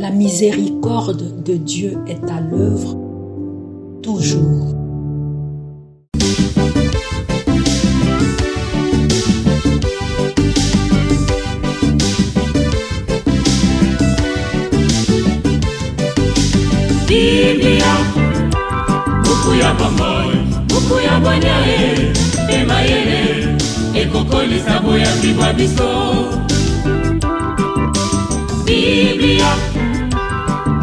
La miséricorde de Dieu est à l'œuvre toujours. Biblia, buku ya bomoi, buku ya bonyae, emayele, ekokolisa boya bibwa biso. Biblia,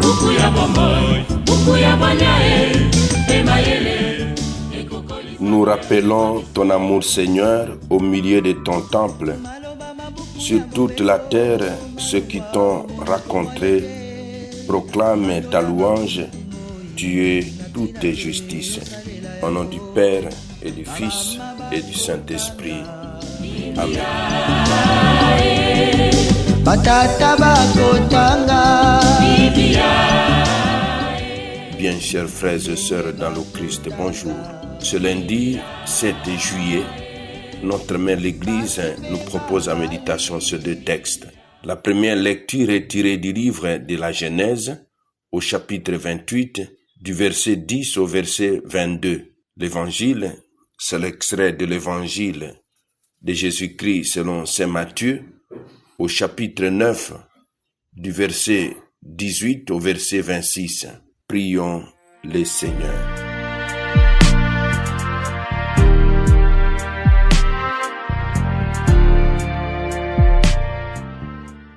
buku ya bomoi, buku ya bonyae, emayele, ekokolisa. Nous rappelons ton amour, Seigneur, au milieu de ton temple. Sur toute la terre, ceux qui t'ont rencontré proclame ta louange, tu es toute justice. Au nom du Père et du Fils et du Saint-Esprit. Amen. Bien, chers frères et sœurs dans le Christ, bonjour. Ce lundi 7 juillet, notre mère l'Église nous propose en méditation sur deux textes. La première lecture est tirée du livre de la Genèse, au chapitre 28, du verset 10 au verset 22. L'évangile, c'est l'extrait de l'évangile de Jésus-Christ selon saint Matthieu, au chapitre 9, du verset 18 au verset 26. Prions le Seigneur.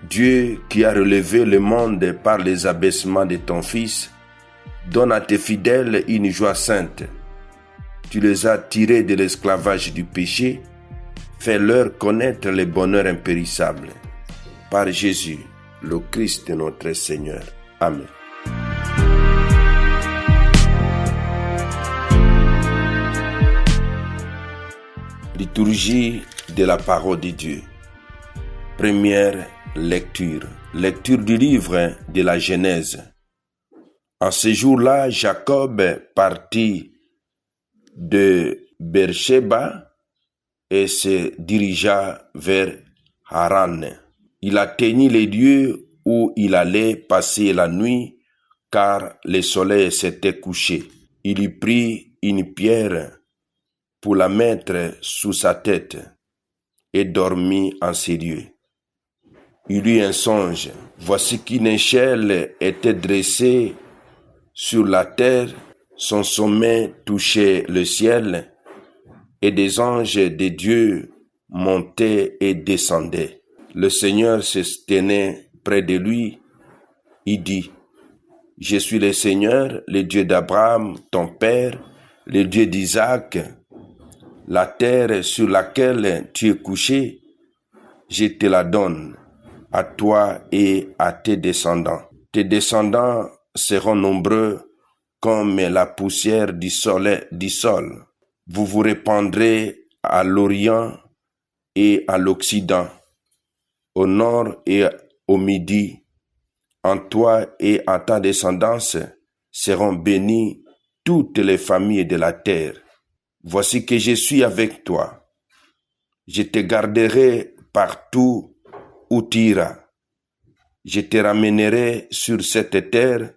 Dieu qui a relevé le monde par les abaissements de ton Fils, donne à tes fidèles une joie sainte. Tu les as tirés de l'esclavage du péché, fais-leur connaître le bonheur impérissable. Par Jésus, le Christ notre Seigneur. Amen. Liturgie de la parole de Dieu. Première lecture. Lecture du livre de la Genèse. En ce jour-là, Jacob partit de Beersheba et se dirigea vers Haran. Il atteignit les lieux où il allait passer la nuit, car le soleil s'était couché. Il y prit une pierre pour la mettre sous sa tête et dormit en ces lieux. Il eut un songe. Voici qu'une échelle était dressée sur la terre, son sommet touchait le ciel, et des anges de Dieu montaient et descendaient. Le Seigneur se tenait près de lui. Il dit, « Je suis le Seigneur, le Dieu d'Abraham, ton père, le Dieu d'Isaac. La terre sur laquelle tu es couché, je te la donne, à toi et à tes descendants. Tes descendants seront nombreux comme la poussière du sol. Vous vous répandrez à l'Orient et à l'Occident, au nord et au midi. En toi et en ta descendance seront bénies toutes les familles de la terre. Voici que je suis avec toi. Je te garderai partout où tu iras. Je te ramènerai sur cette terre,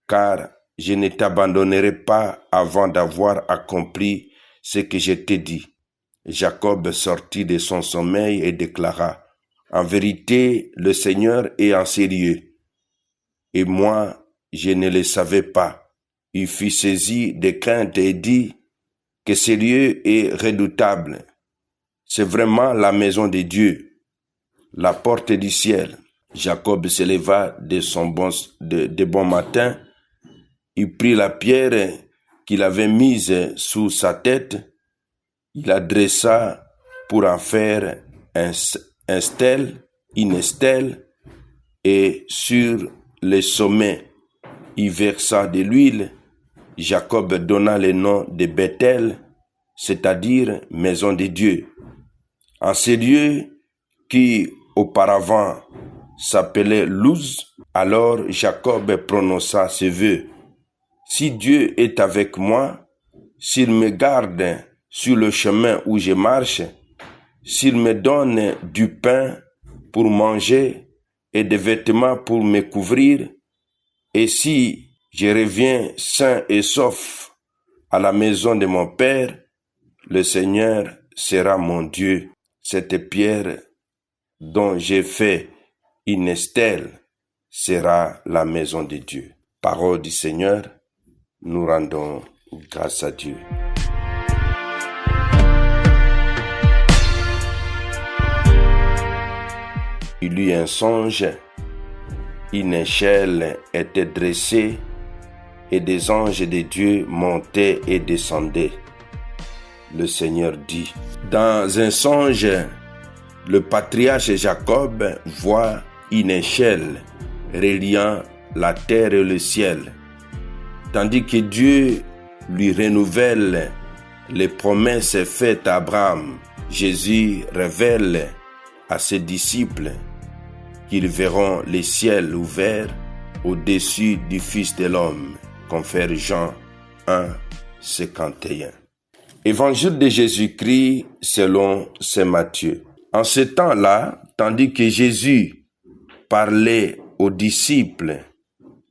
car je ne t'abandonnerai pas avant d'avoir accompli ce que je t'ai dit. Jacob sortit de son sommeil et déclara, « En vérité, le Seigneur est en ces lieux. Et moi, je ne le savais pas. » Il fut saisi de crainte et dit, « Que ce lieu est redoutable. C'est vraiment la maison de Dieu, la porte du ciel. » Jacob se leva de bon matin. Il prit la pierre qu'il avait mise sous sa tête. Il la dressa pour en faire une stèle, et sur le sommet, il versa de l'huile. Jacob donna le nom de Bethel, c'est-à-dire maison de Dieu. En ce lieu qui auparavant s'appelait Luz, alors Jacob prononça ce vœu. Si Dieu est avec moi, s'il me garde sur le chemin où je marche, s'il me donne du pain pour manger et des vêtements pour me couvrir, Et si je reviens sain et sauf à la maison de mon Père, le Seigneur sera mon Dieu. Cette pierre dont j'ai fait une stèle sera la maison de Dieu. Parole du Seigneur, nous rendons grâce à Dieu. Il eut un songe, une échelle était dressée et des anges de Dieu montaient et descendaient. Le Seigneur dit, dans un songe, le patriarche Jacob voit une échelle reliant la terre et le ciel, tandis que Dieu lui renouvelle les promesses faites à Abraham. Jésus révèle à ses disciples qu'ils verront les ciels ouverts au-dessus du Fils de l'homme, confère Jean 1, 51. Évangile de Jésus-Christ selon saint Matthieu. En ce temps-là, tandis que Jésus parlait aux disciples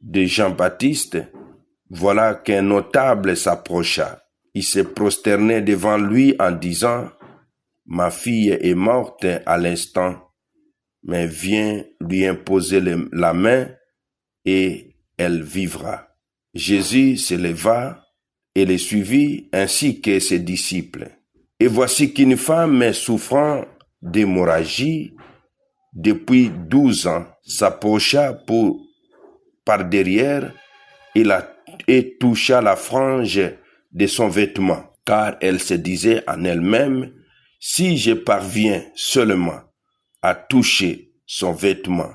de Jean-Baptiste, voilà qu'un notable s'approcha. Il se prosternait devant lui en disant, « Ma fille est morte à l'instant, mais viens lui imposer la main et elle vivra. » Jésus se leva et le suivit ainsi que ses disciples. Et voici qu'une femme souffrant d'hémorragie depuis 12 ans s'approcha par derrière et toucha la frange de son vêtement, car elle se disait en elle-même, « Si je parviens seulement à toucher son vêtement,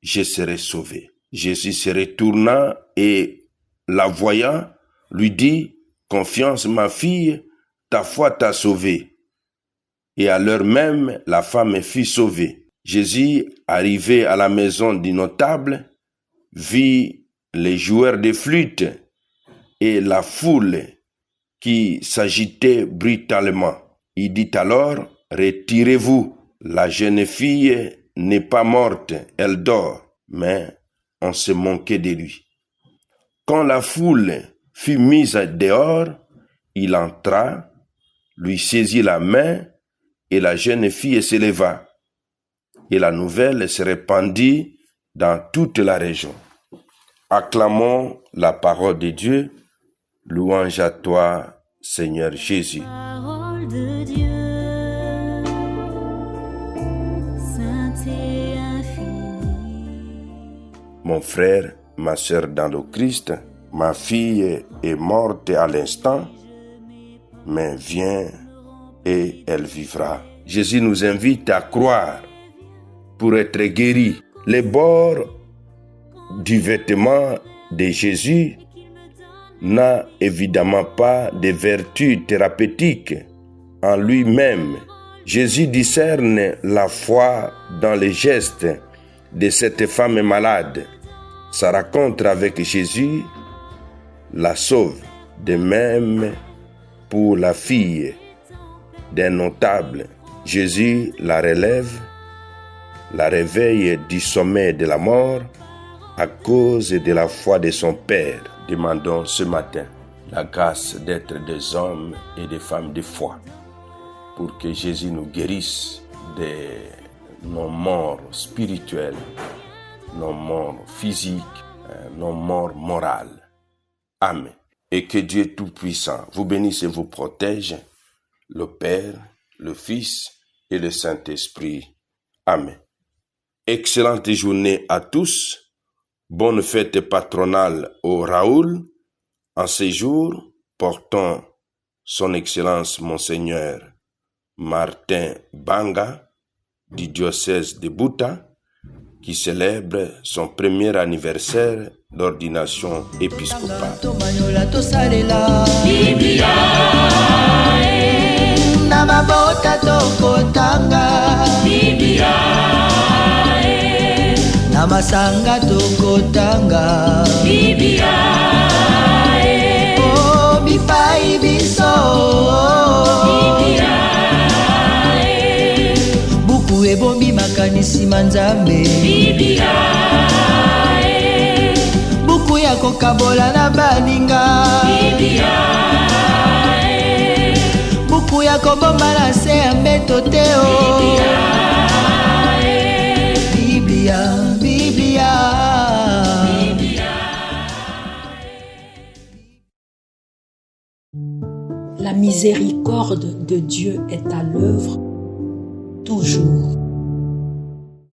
je serai sauvé. » Jésus se retourna et, la voyant, lui dit, « Confiance, ma fille, ta foi t'a sauvée. » Et à l'heure même, la femme fut sauvée. Jésus, arrivé à la maison du notable, vit les joueurs de flûte et la foule qui s'agitait brutalement. Il dit alors, « Retirez-vous, la jeune fille n'est pas morte, elle dort. » Mais on se moquait de lui. Quand la foule fut mise dehors, il entra, lui saisit la main, et la jeune fille se leva. Et la nouvelle se répandit dans toute la région. Acclamons la parole de Dieu. Louange à toi, Seigneur Jésus. Parole de Dieu, sainte et infinie. Mon frère, ma sœur dans le Christ, ma fille est morte à l'instant, mais viens et elle vivra. Jésus nous invite à croire pour être guéri. Les bords du vêtement de Jésus n'a évidemment pas de vertu thérapeutique en lui-même. Jésus discerne la foi dans les gestes de cette femme malade. Sa rencontre avec Jésus la sauve. De même pour la fille d'un notable. Jésus la relève, la réveille du sommeil de la mort à cause de la foi de son Père. Demandons ce matin la grâce d'être des hommes et des femmes de foi pour que Jésus nous guérisse de nos morts spirituelles, nos morts physiques, nos morts morales. Amen. Et que Dieu Tout-Puissant vous bénisse et vous protège, le Père, le Fils et le Saint-Esprit. Amen. Excellente journée à tous. Bonne fête patronale au Raoul. En ces jours, portons son Excellence Monseigneur Martin Banga du diocèse de Buta, qui célèbre son premier anniversaire d'ordination épiscopale. Namasanga tokotanga Biblia oh bipai biso Biblia buku ebombi makanisi manzambe Biblia ya kobomba na se ya mbeto te o. Biblia, Biblia. La miséricorde de Dieu est à l'œuvre toujours.